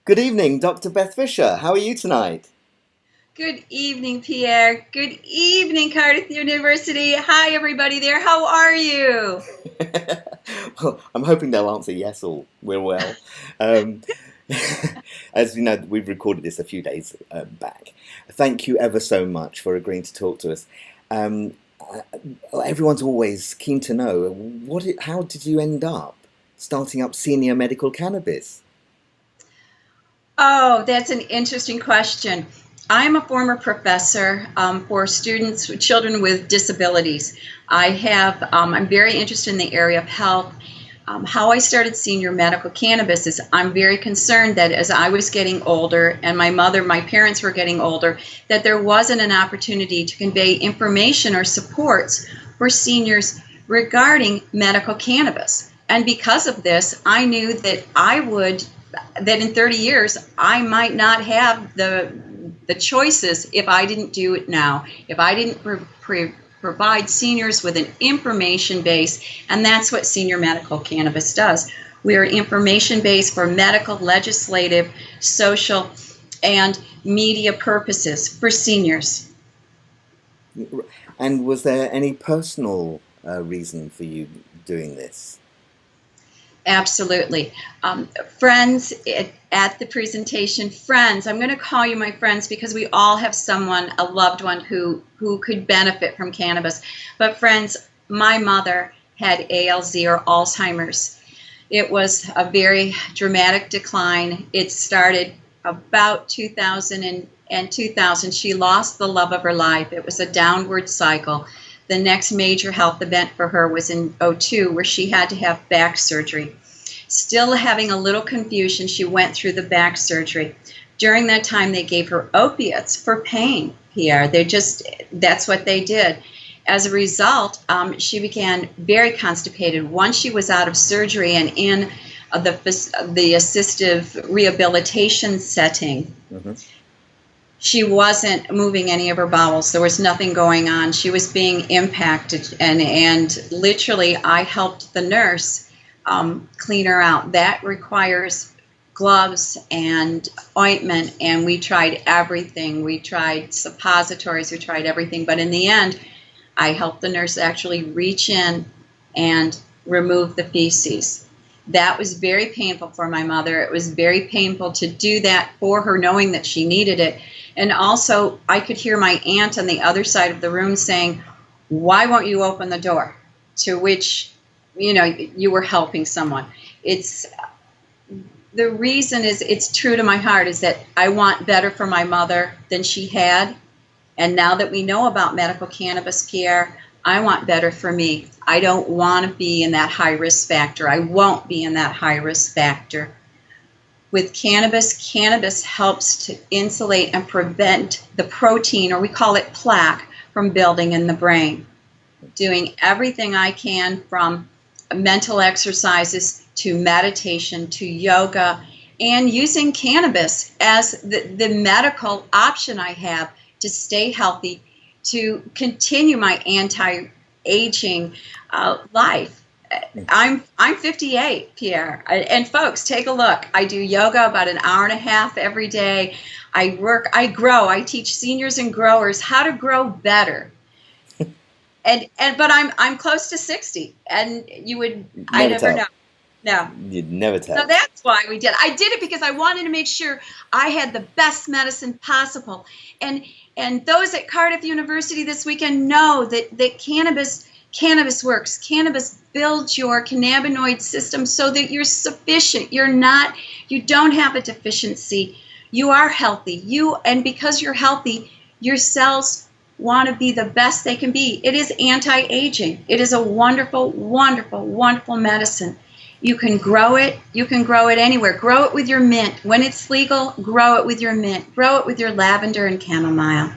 Good evening, Dr. Beth Fisher. How are you tonight? Good evening, Pierre. Good evening, Cardiff University. Hi, everybody there. How are you? Well, I'm hoping they'll answer yes or we're well. Um, as you know, we've recorded this a few days back. Thank you ever so much for agreeing to talk to us. Um, Everyone's always keen to know how did you end up starting up senior medical cannabis? Oh, that's an interesting question. I'm a former professor for children with disabilities. I'm very interested in the area of health. How I started senior medical cannabis is I'm very concerned that as I was getting older and my parents were getting older, that there wasn't an opportunity to convey information or supports for seniors regarding medical cannabis. And because of this, I knew that in 30 years, I might not have the choices if I didn't do it now, if I didn't provide seniors with an information base, and that's what senior medical cannabis does. We are information based for medical, legislative, social, and media purposes for seniors. And was there any personal reason for you doing this? Absolutely. Friends at the presentation, friends, I'm going to call you my friends because we all have a loved one who could benefit from cannabis. But friends, my mother had ALZ or Alzheimer's. It was a very dramatic decline. It started about 2000 and 2000. She lost the love of her life. It was a downward cycle. The next major health event for her was in '02, where she had to have back surgery. Still having a little confusion, she went through the back surgery. During that time, they gave her opiates for pain, Pierre. That's what they did. As a result, she began very constipated. Once she was out of surgery and in the assistive rehabilitation setting, she wasn't moving any of her bowels. There was nothing going on. She was being impacted, and literally I helped the nurse clean her out. That requires gloves and ointment, and we tried everything. We tried suppositories, we tried everything, but in the end, I helped the nurse actually reach in and remove the feces. That was very painful for my mother. It was very painful to do that for her, knowing that she needed it. And also, I could hear my aunt on the other side of the room saying, "Why won't you open the door?" To which, you were helping someone. The reason is, it's true to my heart, is that I want better for my mother than she had. And now that we know about medical cannabis, Pierre, I want better for me. I don't want to be in that high risk factor. I won't be in that high risk factor. With cannabis helps to insulate and prevent the protein, or we call it plaque, from building in the brain. Doing everything I can, from mental exercises to meditation to yoga, and using cannabis as the medical option I have to stay healthy, to continue my anti-aging life. I'm 58, Pierre, and folks, take a look. I do yoga about an hour and a half every day. I grow. I teach seniors and growers how to grow better. But I'm close to 60, and I never know. No. You'd never tell. So that's why we did. I did it because I wanted to make sure I had the best medicine possible. And those at Cardiff University this weekend know that cannabis works. Cannabis builds your cannabinoid system so that you're sufficient. You don't have a deficiency. You are healthy. And because you're healthy, your cells want to be the best they can be. It is anti-aging. It is a wonderful, wonderful, wonderful medicine. You can grow it. You can grow it anywhere. Grow it with your mint. When it's legal, grow it with your mint. Grow it with your lavender and chamomile.